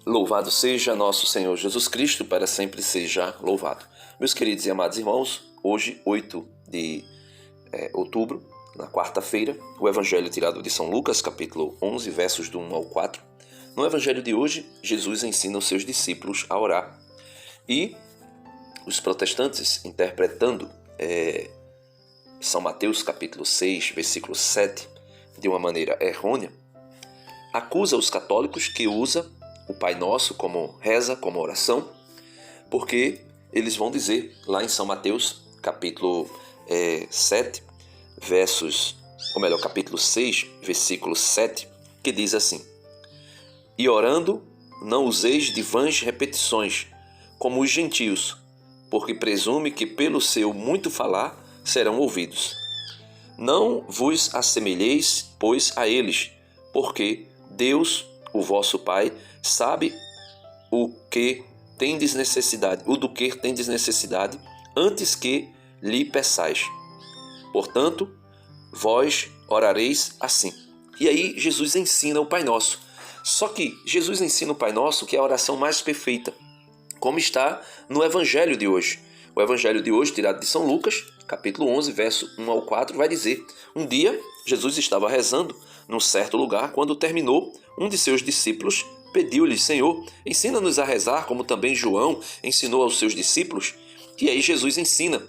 Louvado seja nosso Senhor Jesus Cristo, para sempre seja louvado. Meus queridos e amados irmãos, hoje, 8 de outubro, na quarta-feira, o Evangelho tirado de São Lucas, capítulo 11, versos do 1 ao 4. No Evangelho de hoje, Jesus ensina os seus discípulos a orar. E os protestantes, interpretando São Mateus, capítulo 6, versículo 7, de uma maneira errônea, acusa os católicos que usa o Pai Nosso como reza, como oração, porque eles vão dizer lá em São Mateus, capítulo 7, capítulo 6, versículo 7, que diz assim: E orando, não useis de vãs repetições, como os gentios, porque presume que pelo seu muito falar serão ouvidos. Não vos assemelheis, pois, a eles, porque Deus, o vosso Pai, sabe o do que tendes necessidade, antes que lhe peçais. Portanto, vós orareis assim. E aí Jesus ensina o Pai Nosso. Só que Jesus ensina o Pai Nosso, que é a oração mais perfeita, como está no Evangelho de hoje. O Evangelho de hoje, tirado de São Lucas, capítulo 11, verso 1 ao 4, vai dizer: Um dia, Jesus estava rezando num certo lugar. Quando terminou, um de seus discípulos pediu-lhe: Senhor, ensina-nos a rezar, como também João ensinou aos seus discípulos. E aí Jesus ensina: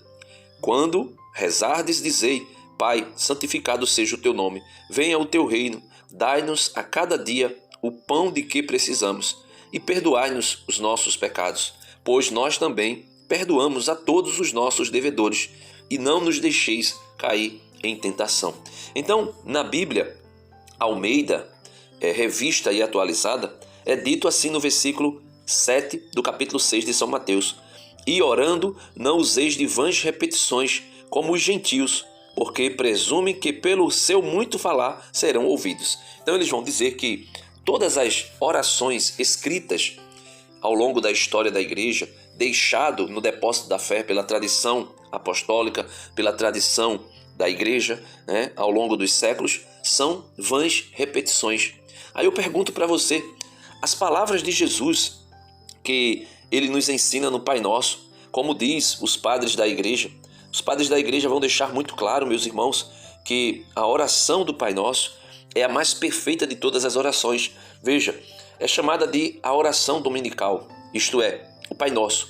Quando rezardes, dizei: Pai, santificado seja o teu nome, venha o teu reino, dai-nos a cada dia o pão de que precisamos, e perdoai-nos os nossos pecados, pois nós também perdoamos a todos os nossos devedores, e não nos deixeis cair em tentação. Então, na Bíblia Almeida, revista e atualizada, é dito assim no versículo 7 do capítulo 6 de São Mateus: E orando, não useis de vãs repetições, como os gentios, porque presumem que pelo seu muito falar serão ouvidos. Então eles vão dizer que todas as orações escritas ao longo da história da igreja, deixado no depósito da fé pela tradição apostólica, pela tradição da igreja, ao longo dos séculos, são vãs repetições. Aí eu pergunto para você, as palavras de Jesus que ele nos ensina no Pai Nosso, como diz os padres da igreja vão deixar muito claro, meus irmãos, que a oração do Pai Nosso é a mais perfeita de todas as orações. Veja, é chamada de a oração dominical, isto é, o Pai Nosso.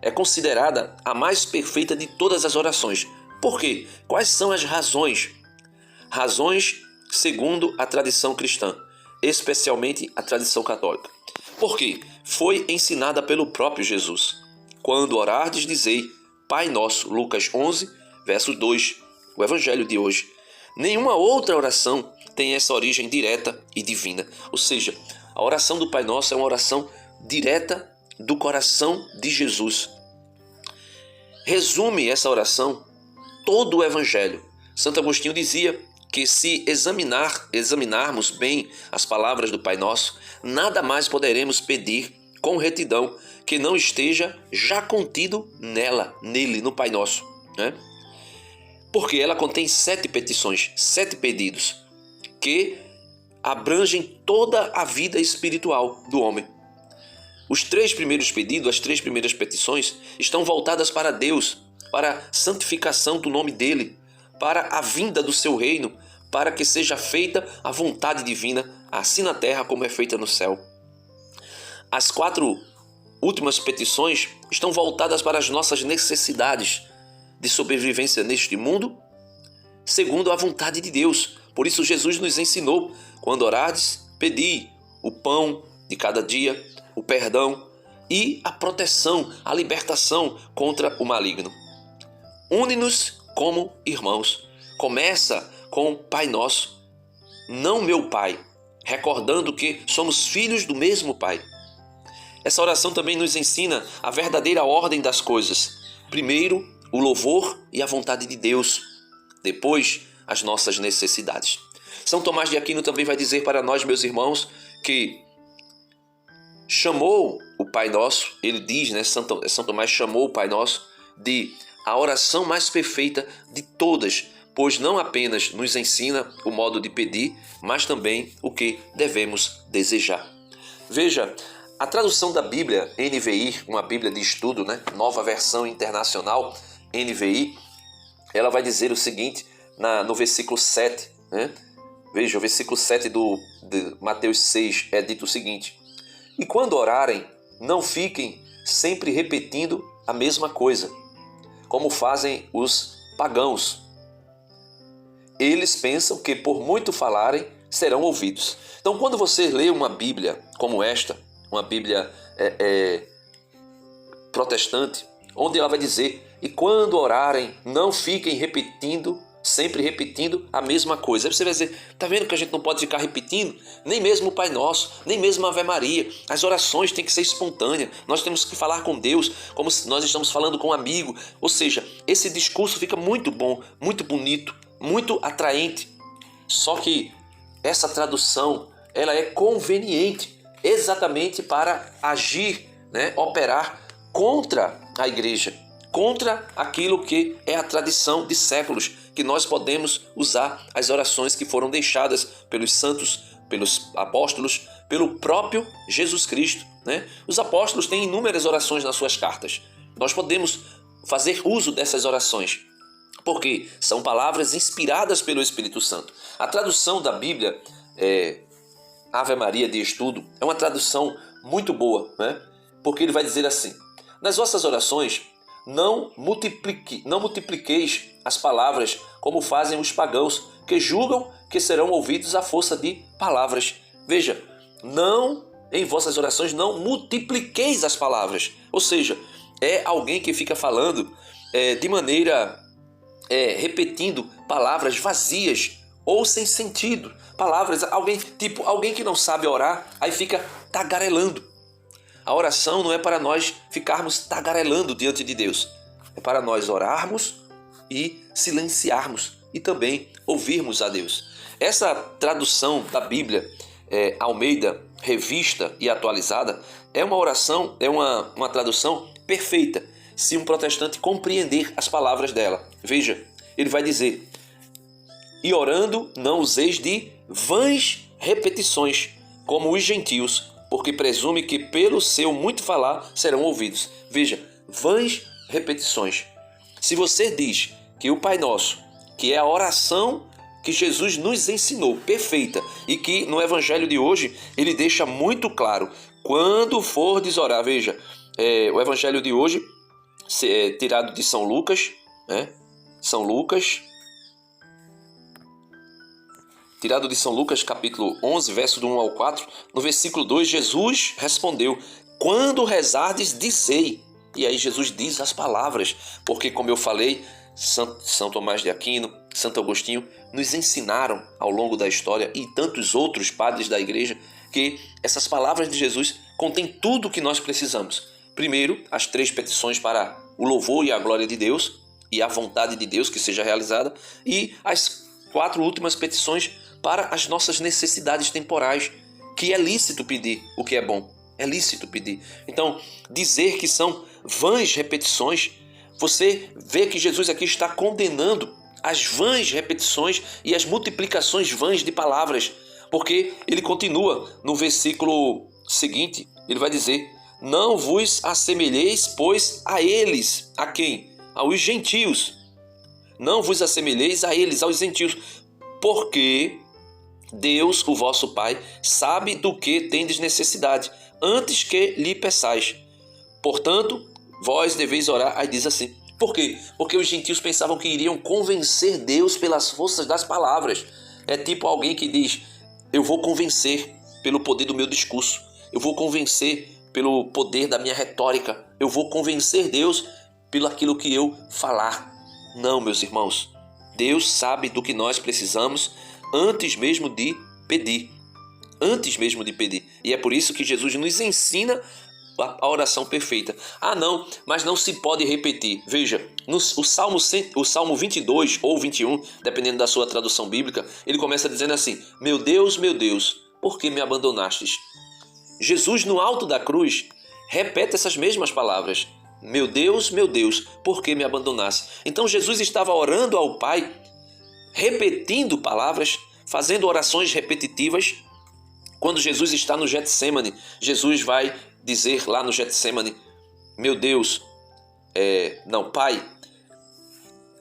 É considerada a mais perfeita de todas as orações. Por quê? Quais são as razões? Razões segundo a tradição cristã, especialmente a tradição católica. Por quê? Foi ensinada pelo próprio Jesus. Quando orardes, dizei: Pai Nosso, Lucas 11, verso 2, o Evangelho de hoje. Nenhuma outra oração tem essa origem direta e divina. Ou seja, a oração do Pai Nosso é uma oração direta do coração de Jesus. Resume essa oração todo o Evangelho. Santo Agostinho dizia que se examinarmos bem as palavras do Pai Nosso, nada mais poderemos pedir com retidão que não esteja já contido nele, no Pai Nosso, Porque ela contém 7 petições, 7 pedidos, que abrangem toda a vida espiritual do homem. Os 3 primeiros pedidos, as 3 primeiras petições, estão voltadas para Deus, para a santificação do nome dele, para a vinda do seu reino, para que seja feita a vontade divina, assim na terra como é feita no céu. As 4 últimas petições estão voltadas para as nossas necessidades de sobrevivência neste mundo, segundo a vontade de Deus. Por isso Jesus nos ensinou: quando orardes, pedi o pão de cada dia, o perdão e a proteção, a libertação contra o maligno. Une-nos como irmãos. Começa com o Pai Nosso, não meu Pai, recordando que somos filhos do mesmo Pai. Essa oração também nos ensina a verdadeira ordem das coisas. Primeiro, o louvor e a vontade de Deus. Depois, as nossas necessidades. São Tomás de Aquino também vai dizer para nós, meus irmãos, que chamou o Pai Nosso, ele diz, São Tomás chamou o Pai Nosso de a oração mais perfeita de todas, pois não apenas nos ensina o modo de pedir, mas também o que devemos desejar. Veja, A tradução da Bíblia NVI, uma Bíblia de estudo, né? Nova Versão Internacional NVI, ela vai dizer o seguinte no versículo 7, né? Veja, o versículo 7 de Mateus 6 é dito o seguinte: e quando orarem, não fiquem sempre repetindo a mesma coisa, como fazem os pagãos. Eles pensam que por muito falarem serão ouvidos. Então, quando você lê uma Bíblia como esta, uma Bíblia protestante, onde ela vai dizer, e quando orarem, não fiquem sempre repetindo a mesma coisa. Aí você vai dizer, tá vendo que a gente não pode ficar repetindo? Nem mesmo o Pai Nosso, nem mesmo a Ave Maria. As orações têm que ser espontâneas. Nós temos que falar com Deus como se nós estamos falando com um amigo. Ou seja, esse discurso fica muito bom, muito bonito, muito atraente. Só que essa tradução, ela é conveniente exatamente para agir, né, operar contra a igreja, contra aquilo que é a tradição de séculos, que nós podemos usar as orações que foram deixadas pelos santos, pelos apóstolos, pelo próprio Jesus Cristo, né? Os apóstolos têm inúmeras orações nas suas cartas. Nós podemos fazer uso dessas orações, porque são palavras inspiradas pelo Espírito Santo. A tradução da Bíblia, Ave Maria de Estudo, é uma tradução muito boa, né? Porque ele vai dizer assim: nas vossas orações, não multipliqueis as palavras como fazem os pagãos, que julgam que serão ouvidos à força de palavras. Veja, em vossas orações não multipliqueis as palavras. Ou seja, é alguém que fica falando de maneira repetindo palavras vazias ou sem sentido. Palavras, alguém que não sabe orar, aí fica tagarelando. A oração não é para nós ficarmos tagarelando diante de Deus. É para nós orarmos e silenciarmos e também ouvirmos a Deus. Essa tradução da Bíblia, Almeida, revista e atualizada, é uma oração, é uma tradução perfeita, se um protestante compreender as palavras dela. Veja, ele vai dizer: e orando não useis de vãs repetições, como os gentios, porque presume que pelo seu muito falar serão ouvidos. Veja, vãs repetições. Se você diz que o Pai Nosso, que é a oração que Jesus nos ensinou, perfeita, e que no Evangelho de hoje ele deixa muito claro, quando fordes orar, veja, o Evangelho de hoje é tirado de São Lucas, né? São Lucas, tirado de São Lucas, capítulo 11, verso do 1 ao 4, no versículo 2, Jesus respondeu: quando rezardes, dizei. E aí Jesus diz as palavras, porque, como eu falei, São Tomás de Aquino, Santo Agostinho nos ensinaram ao longo da história, e tantos outros padres da igreja, que essas palavras de Jesus contêm tudo o que nós precisamos. Primeiro, as 3 petições para o louvor e a glória de Deus, e a vontade de Deus que seja realizada, e as 4 últimas petições para as nossas necessidades temporais, que é lícito pedir o que é bom, é lícito pedir. Então, dizer que são vãs repetições, você vê que Jesus aqui está condenando as vãs repetições e as multiplicações vãs de palavras, porque ele continua no versículo seguinte, ele vai dizer: não vos assemelheis, pois, a eles. A quem? Aos gentios. Não vos assemelheis a eles, aos gentios, porque Deus, o vosso Pai, sabe do que tendes necessidade, antes que lhe peçais. Portanto, vós deveis orar. Aí diz assim, por quê? Porque os gentios pensavam que iriam convencer Deus pelas forças das palavras. É tipo alguém que diz: eu vou convencer pelo poder do meu discurso, eu vou convencer pelo poder da minha retórica, eu vou convencer Deus pelo aquilo que eu falar. Não, meus irmãos, Deus sabe do que nós precisamos antes mesmo de pedir. Antes mesmo de pedir. E é por isso que Jesus nos ensina a oração perfeita. Ah, não, mas não se pode repetir. Veja, o Salmo 22 ou 21, dependendo da sua tradução bíblica, ele começa dizendo assim: meu Deus, por que me abandonastes? Jesus, no alto da cruz, repete essas mesmas palavras: meu Deus, por que me abandonaste? Então Jesus estava orando ao Pai, repetindo palavras, fazendo orações repetitivas, Quando Jesus está no Getsemane, Jesus vai dizer lá no Getsemane, meu Deus, Pai,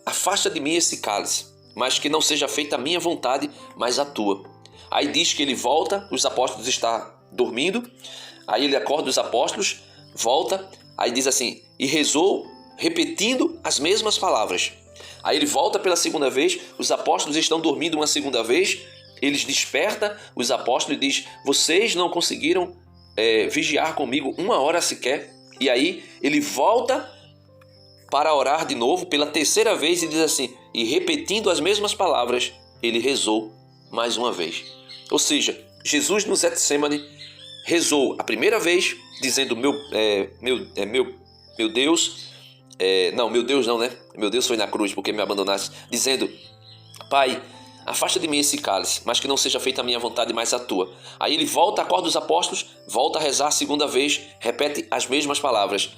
afasta de mim esse cálice, mas que não seja feita a minha vontade, mas a tua. Aí diz que ele volta, os apóstolos estão dormindo, aí ele acorda os apóstolos, volta, aí diz assim, e rezou repetindo as mesmas palavras. Aí ele volta pela segunda vez, os apóstolos estão dormindo uma segunda vez, eles despertam os apóstolos e diz, vocês não conseguiram vigiar comigo 1 hora sequer? E aí ele volta para orar de novo pela terceira vez e diz assim, e repetindo as mesmas palavras, ele rezou mais uma vez. Ou seja, Jesus no Getsemane rezou a primeira vez, dizendo, meu Deus, meu Deus não, né? Meu Deus foi na cruz porque me abandonaste, dizendo, Pai, afasta de mim esse cálice, mas que não seja feita a minha vontade, mas a tua. Aí ele volta, acorda os apóstolos, volta a rezar a segunda vez, repete as mesmas palavras.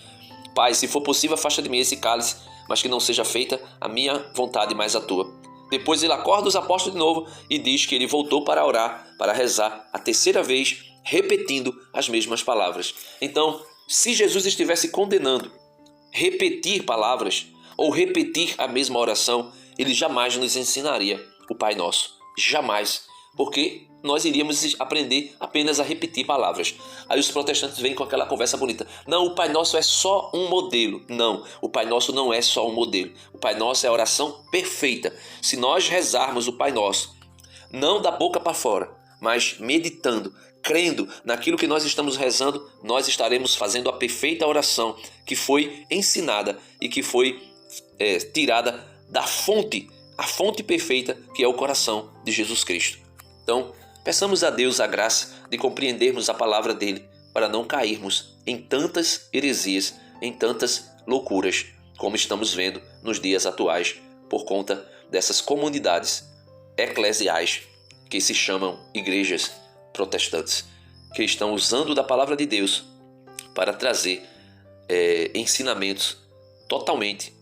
Pai, se for possível, afasta de mim esse cálice, mas que não seja feita a minha vontade, mas a tua. Depois ele acorda os apóstolos de novo e diz que ele voltou para orar, para rezar a terceira vez, repetindo as mesmas palavras. Então, se Jesus estivesse condenando repetir palavras ou repetir a mesma oração, ele jamais nos ensinaria o Pai Nosso. Jamais. Porque nós iríamos aprender apenas a repetir palavras. Aí os protestantes vêm com aquela conversa bonita. Não, o Pai Nosso é só um modelo. Não, o Pai Nosso não é só um modelo. O Pai Nosso é a oração perfeita. Se nós rezarmos o Pai Nosso, não da boca para fora, mas meditando, crendo naquilo que nós estamos rezando, nós estaremos fazendo a perfeita oração que foi ensinada e que foi tirada da fonte, a fonte perfeita que é o coração de Jesus Cristo. Então, peçamos a Deus a graça de compreendermos a palavra dele para não cairmos em tantas heresias, em tantas loucuras, como estamos vendo nos dias atuais, por conta dessas comunidades eclesiais que se chamam igrejas protestantes, que estão usando da palavra de Deus para trazer ensinamentos totalmente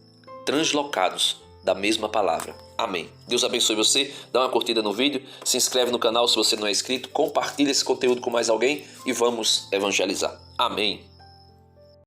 translocados da mesma palavra. Amém. Deus abençoe você, dá uma curtida no vídeo, se inscreve no canal se você não é inscrito, compartilha esse conteúdo com mais alguém e vamos evangelizar. Amém.